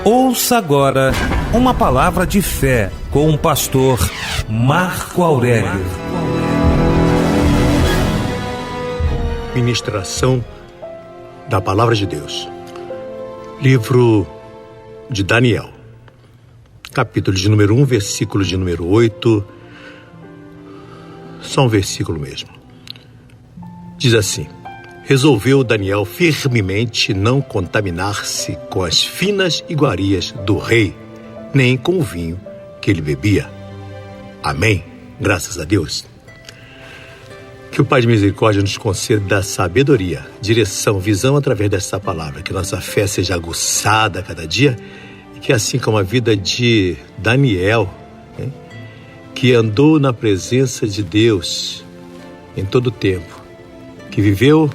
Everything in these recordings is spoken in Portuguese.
Ouça agora uma palavra de fé com o pastor Marco Aurélio. Ministração da Palavra de Deus. Livro de Daniel, capítulo de número 1, versículo de número 8. Só um versículo mesmo. Diz assim: resolveu Daniel firmemente não contaminar-se com as finas iguarias do rei, nem com o vinho que ele bebia. Amém. Graças a Deus. Que o Pai de Misericórdia nos conceda sabedoria, direção, visão através dessa palavra. Que nossa fé seja aguçada a cada dia e que, assim como a vida de Daniel, que andou na presença de Deus em todo o tempo, que viveu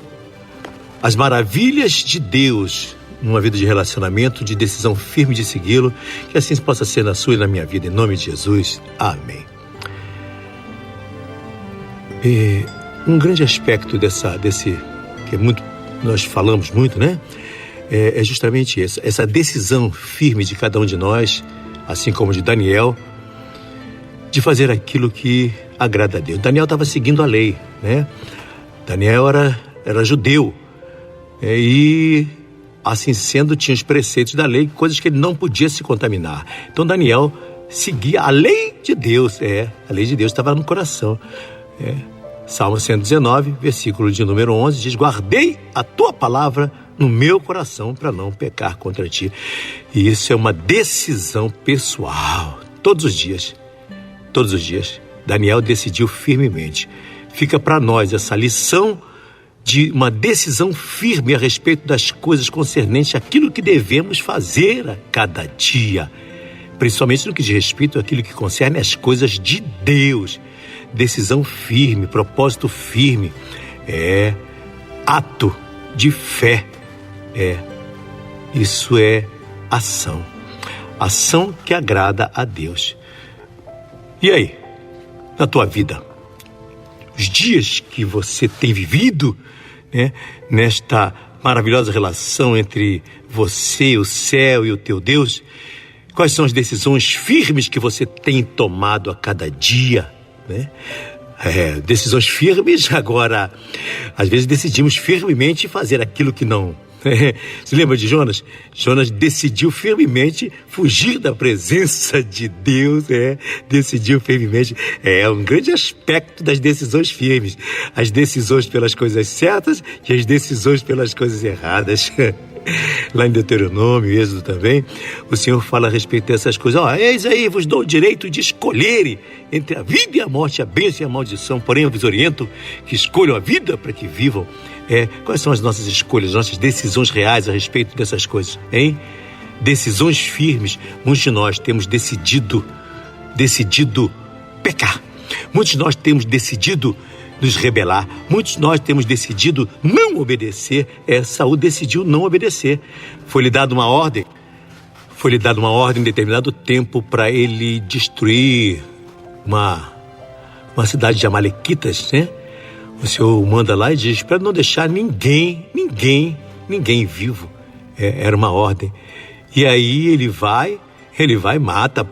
as maravilhas de Deus numa vida de relacionamento, de decisão firme de segui-lo, que assim possa ser na sua e na minha vida, em nome de Jesus. Amém. Um grande aspecto desse que é muito, nós falamos muito, né? É justamente essa decisão firme de cada um de nós, assim como de Daniel, de fazer aquilo que agrada a Deus. Daniel estava seguindo a lei, né? Daniel era judeu, e assim sendo tinha os preceitos da lei, coisas que ele não podia se contaminar. Então Daniel seguia a lei de Deus, a lei de Deus estava no coração. Salmo 119, versículo de número 11, diz: guardei a tua palavra no meu coração para não pecar contra ti. E isso é uma decisão pessoal, todos os dias, Daniel decidiu firmemente. Fica para nós essa lição de uma decisão firme a respeito das coisas concernentes àquilo que devemos fazer a cada dia, principalmente no que diz respeito àquilo que concerne às coisas de Deus. Decisão firme, propósito firme, ato de fé, isso é ação que agrada a Deus. E aí, na tua vida, os dias que você tem vivido, nesta maravilhosa relação entre você, o céu e o teu Deus, quais são as decisões firmes que você tem tomado a cada dia? Decisões firmes. Agora, às vezes decidimos firmemente fazer aquilo que não. Se lembra de Jonas? Jonas decidiu firmemente fugir da presença de Deus, decidiu firmemente. É um grande aspecto das decisões firmes. As decisões pelas coisas certas e as decisões pelas coisas erradas. Lá em Deuteronômio, Êxodo também, o Senhor fala a respeito dessas coisas. Eis aí, vos dou o direito de escolherem entre a vida e a morte, a bênção e a maldição. Porém, eu vos oriento que escolham a vida para que vivam. Quais são as nossas escolhas, nossas decisões reais a respeito dessas coisas, Decisões firmes. Muitos de nós temos decidido pecar. Muitos de nós temos decidido nos rebelar. Muitos de nós temos decidido não obedecer. Saul decidiu não obedecer. Foi-lhe dada uma ordem em determinado tempo para ele destruir uma cidade de amalequitas, O Senhor manda lá e diz para não deixar ninguém vivo. Era uma ordem. E aí ele vai e mata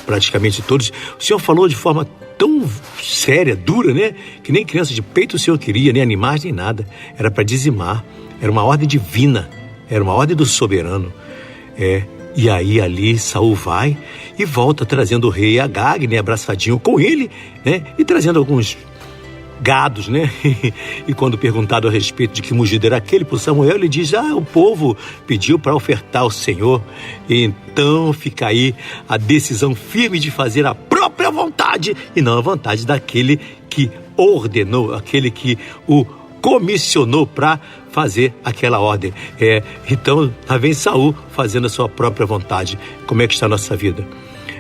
praticamente todos. O Senhor falou de forma tão séria, dura, que nem criança de peito o Senhor queria, nem animais, nem nada. Era para dizimar. Era uma ordem divina. Era uma ordem do soberano. E aí ali Saul vai e volta trazendo o rei Agag, abraçadinho com ele, e trazendo alguns gados, E quando perguntado a respeito de que mugido era aquele por Samuel, ele diz: o povo pediu para ofertar ao Senhor. E então fica aí a decisão firme de fazer a própria vontade e não a vontade daquele que ordenou, aquele que o comissionou para fazer aquela ordem. Então lá vem Saul fazendo a sua própria vontade. Como é que está a nossa vida?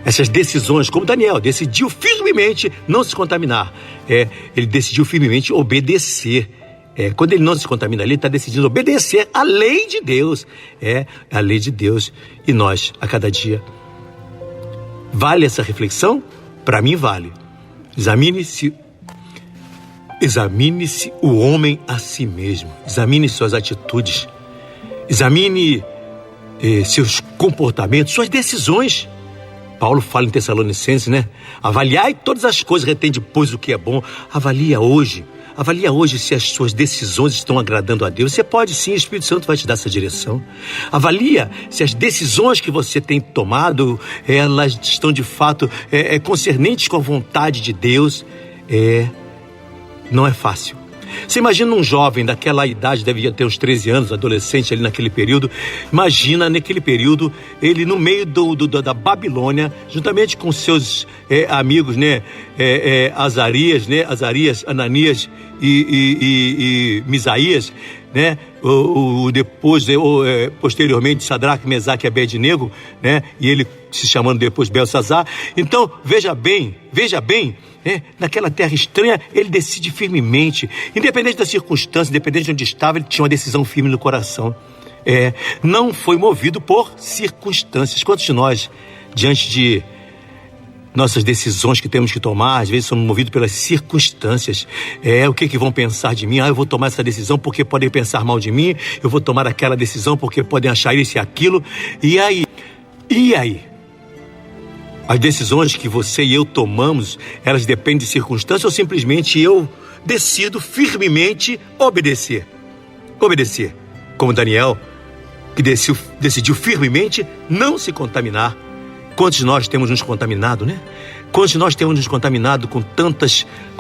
Essas decisões, como Daniel decidiu firmemente não se contaminar, ele decidiu firmemente obedecer. Quando ele não se contamina ali, ele está decidindo obedecer à lei de Deus. A lei de Deus. E nós, a cada dia. Vale essa reflexão? Para mim vale. Examine-se o homem a si mesmo. Examine suas atitudes. Examine seus comportamentos, suas decisões. Paulo fala em Tessalonicenses, né? Avaliai todas as coisas, retém depois o que é bom. Avalia hoje se as suas decisões estão agradando a Deus. Você pode sim, o Espírito Santo vai te dar essa direção. Avalia se as decisões que você tem tomado, elas estão de fato concernentes com a vontade de Deus. Não é fácil. Você imagina um jovem daquela idade, devia ter uns 13 anos, adolescente ali naquele período. Imagina naquele período, ele no meio da Babilônia, juntamente com seus amigos, né? Azarias, Ananias e Misaías, né? Posteriormente, Sadraque, Mesaque e Abednego, né? E ele se chamando depois Belsazar. Então, veja bem, naquela terra estranha, ele decide firmemente, independente das circunstâncias, independente de onde estava, ele tinha uma decisão firme no coração. Não foi movido por circunstâncias. Quantos de nós, diante de nossas decisões que temos que tomar, às vezes somos movidos pelas circunstâncias. O que vão pensar de mim? Eu vou tomar essa decisão porque podem pensar mal de mim, eu vou tomar aquela decisão porque podem achar isso e aquilo. E aí? As decisões que você e eu tomamos, elas dependem de circunstâncias ou simplesmente eu decido firmemente obedecer? Como Daniel, que decidiu firmemente não se contaminar. Quantos de nós temos nos contaminado, né? Quantos de nós temos nos contaminado com tantas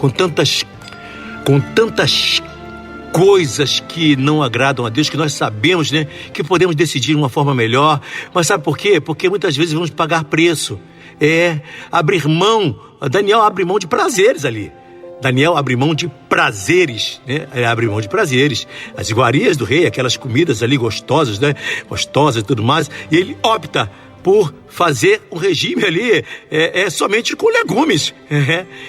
coisas que não agradam a Deus, que nós sabemos, né, que podemos decidir de uma forma melhor. Mas sabe por quê? Porque muitas vezes vamos pagar preço. Abrir mão. Daniel abre mão de prazeres ali. Daniel abre mão de prazeres, né? Abre mão de prazeres. As iguarias do rei, aquelas comidas ali gostosas, né? Gostosas e tudo mais. E ele opta por fazer um regime ali somente com legumes.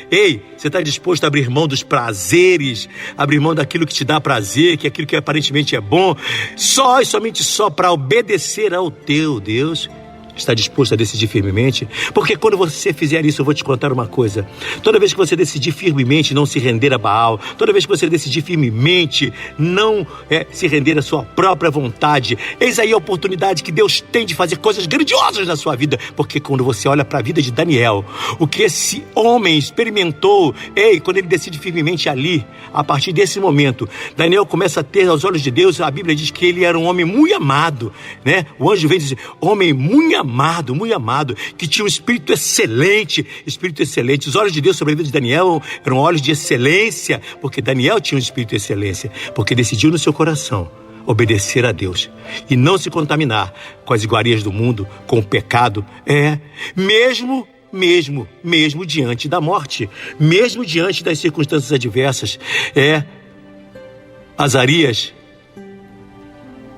Ei, você está disposto a abrir mão dos prazeres, abrir mão daquilo que te dá prazer, que aquilo que aparentemente é bom, só e somente só para obedecer ao teu Deus? Está disposto a decidir firmemente? Porque quando você fizer isso, eu vou te contar uma coisa. Toda vez que você decidir firmemente não se render a Baal, toda vez que você decidir firmemente não se render à sua própria vontade, eis aí a oportunidade que Deus tem de fazer coisas grandiosas na sua vida. Porque quando você olha para a vida de Daniel, o que esse homem experimentou, quando ele decide firmemente ali, a partir desse momento, Daniel começa a ter aos olhos de Deus, a Bíblia diz que ele era um homem muito amado, né? O anjo vem dizer, homem muito amado, que tinha um espírito excelente. Os olhos de Deus sobre a vida de Daniel eram olhos de excelência, porque Daniel tinha um espírito de excelência, porque decidiu no seu coração obedecer a Deus e não se contaminar com as iguarias do mundo, com o pecado, mesmo diante da morte, mesmo diante das circunstâncias adversas. Azarias,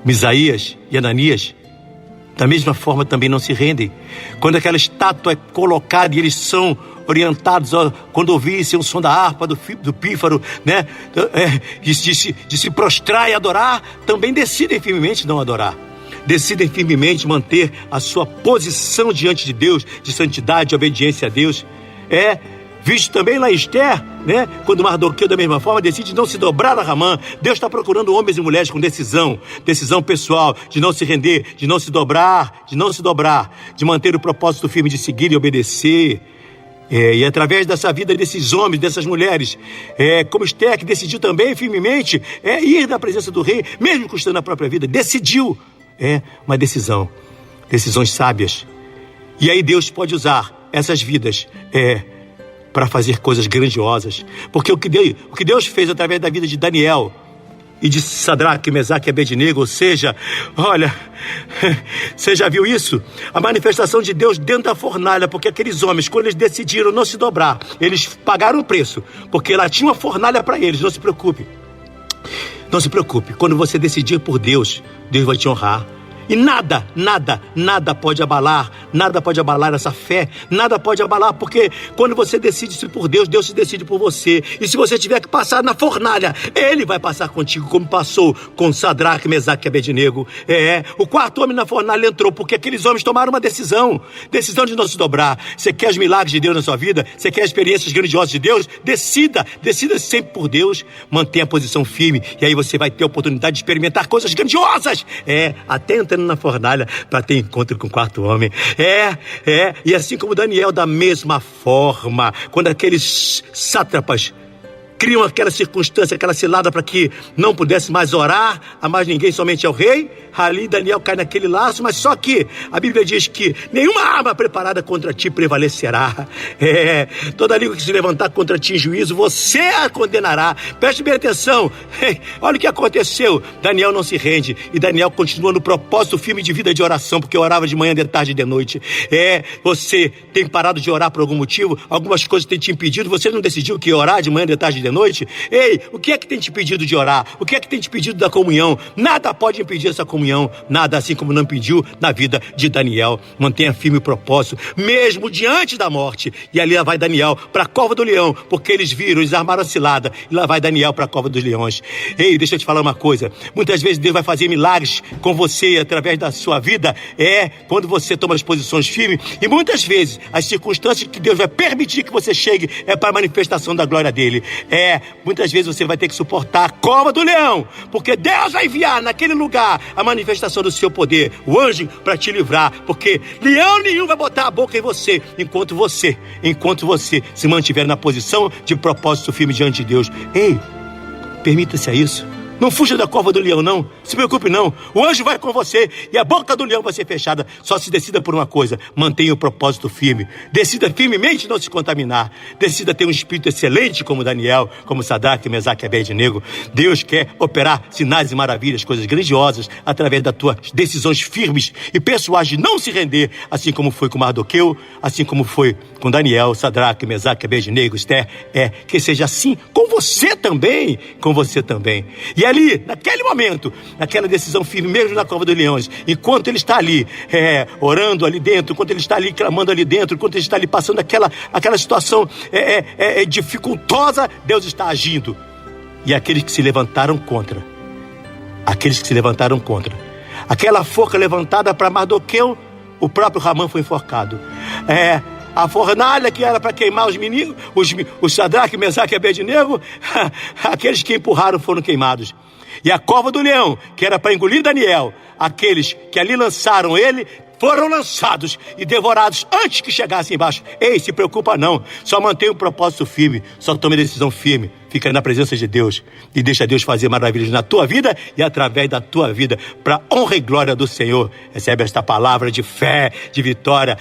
Misaías e Ananias, da mesma forma, também não se rendem. Quando aquela estátua é colocada e eles são orientados, quando ouvissem o som da harpa, do pífaro, né? De se prostrar e adorar, também decidem firmemente não adorar. Decidem firmemente manter a sua posição diante de Deus, de santidade, de obediência a Deus. Visto também lá em Esther, né? Quando Mardoqueu, da mesma forma, decide não se dobrar a Ramã. Deus está procurando homens e mulheres com decisão pessoal, de não se render, de não se dobrar, de manter o propósito firme de seguir e obedecer. E através dessa vida desses homens, dessas mulheres, como Esther, que decidiu também firmemente ir na presença do rei, mesmo custando a própria vida, decidiu. Uma decisões sábias. E aí Deus pode usar essas vidas para fazer coisas grandiosas. Porque o que Deus fez através da vida de Daniel e de Sadraque, Mesaque e Abednego, ou seja, olha, você já viu isso? A manifestação de Deus dentro da fornalha, porque aqueles homens, quando eles decidiram não se dobrar, eles pagaram o preço, porque lá tinha uma fornalha para eles. Não se preocupe, quando você decidir por Deus, Deus vai te honrar. E nada pode abalar essa fé, nada pode abalar, porque quando você decide-se por Deus, Deus se decide por você. E se você tiver que passar na fornalha, Ele vai passar contigo, como passou com Sadraque, Mesaque e Abednego. O quarto homem na fornalha entrou, porque aqueles homens tomaram uma decisão de não se dobrar. Você quer os milagres de Deus na sua vida? Você quer experiências grandiosas de Deus? Decida sempre por Deus, mantenha a posição firme, e aí você vai ter a oportunidade de experimentar coisas grandiosas, até entrar batendo na fornalha para ter encontro com o quarto homem. E assim como Daniel, da mesma forma, quando aqueles sátrapas criam aquela circunstância, aquela cilada para que não pudesse mais orar a mais ninguém, somente ao rei, ali Daniel cai naquele laço, mas só que a Bíblia diz que nenhuma arma preparada contra ti prevalecerá. Toda língua que se levantar contra ti em juízo, você a condenará. Preste bem atenção. Olha o que aconteceu. Daniel não se rende, e Daniel continua no propósito firme de vida de oração, porque orava de manhã, de tarde e de noite. Você tem parado de orar por algum motivo? Algumas coisas têm te impedido. Você não decidiu que ia orar de manhã, de tarde e de noite? Ei, o que é que tem te impedido de orar? O que é que tem te impedido da comunhão? Nada pode impedir essa comunhão. Nada, assim como não impediu na vida de Daniel. Mantenha firme o propósito, mesmo diante da morte. E ali lá vai Daniel para a cova do leão, porque eles viram, eles armaram a cilada, e lá vai Daniel para a cova dos leões. Ei, deixa eu te falar uma coisa. Muitas vezes Deus vai fazer milagres com você através da sua vida, quando você toma as posições firmes, e muitas vezes as circunstâncias que Deus vai permitir que você chegue para a manifestação da glória dele. Muitas vezes você vai ter que suportar a cova do leão, porque Deus vai enviar naquele lugar a manifestação do seu poder, o anjo para te livrar, porque leão nenhum vai botar a boca em você, enquanto você se mantiver na posição de propósito firme diante de Deus. Ei, permita-se a isso. Não fuja da cova do leão, não. Se preocupe, não. O anjo vai com você e a boca do leão vai ser fechada. Só se decida por uma coisa: mantenha o propósito firme. Decida firmemente não se contaminar. Decida ter um espírito excelente como Daniel, como Sadraque, Mesaque e Abednego. Deus quer operar sinais e maravilhas, coisas grandiosas, através das tuas decisões firmes e pessoais de não se render, assim como foi com Mardoqueu, assim como foi com Daniel, Sadraque, Mesaque e Abednego, Esther. Que seja assim com você também. Com você também. E ali, naquele momento, naquela decisão firme, mesmo na cova dos leões, enquanto ele está ali, orando ali dentro, enquanto ele está ali clamando ali dentro, enquanto ele está ali passando aquela situação dificultosa, Deus está agindo. E aqueles que se levantaram contra, aquela forca levantada para Mardoqueu, o próprio Ramã foi enforcado. A fornalha que era para queimar os meninos, os Sadraque, Mesaque e Abednego, aqueles que empurraram foram queimados. E a cova do leão, que era para engolir Daniel, aqueles que ali lançaram ele, foram lançados e devorados antes que chegassem embaixo. Ei, se preocupa não, só mantenha o propósito firme, só tome a decisão firme, fica na presença de Deus e deixa Deus fazer maravilhas na tua vida e através da tua vida, para honra e glória do Senhor. Recebe esta palavra de fé, de vitória,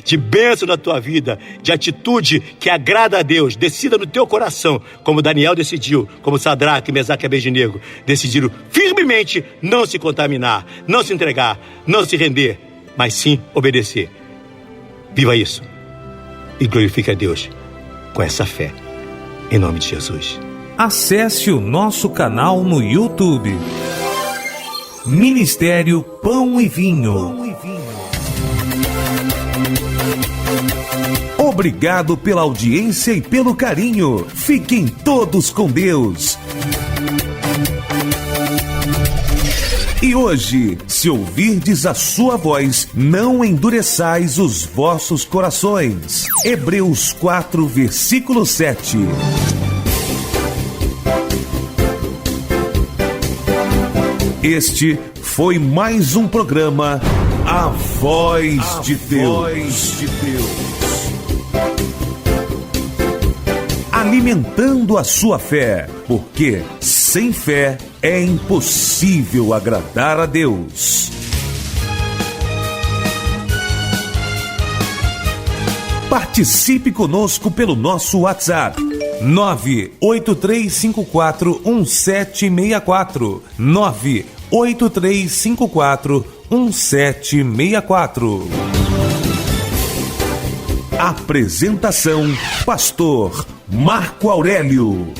de bênção na tua vida, de atitude que agrada a Deus. Decida no teu coração, como Daniel decidiu, como Sadraque, Mesaque e Abednego decidiram firmemente não se contaminar, não se entregar, não se render, mas sim obedecer. Viva isso e glorifique a Deus com essa fé, em nome de Jesus. Acesse o nosso canal no YouTube, Ministério Pão e Vinho. Obrigado pela audiência e pelo carinho. Fiquem todos com Deus. E hoje, se ouvirdes a sua voz, não endureçais os vossos corações. Hebreus 4, versículo 7. Este foi mais um programa A Voz de Deus. Alimentando a sua fé, porque sem fé é impossível agradar a Deus. Participe conosco pelo nosso WhatsApp 983541764 983541764. Apresentação: Pastor Marco Aurélio.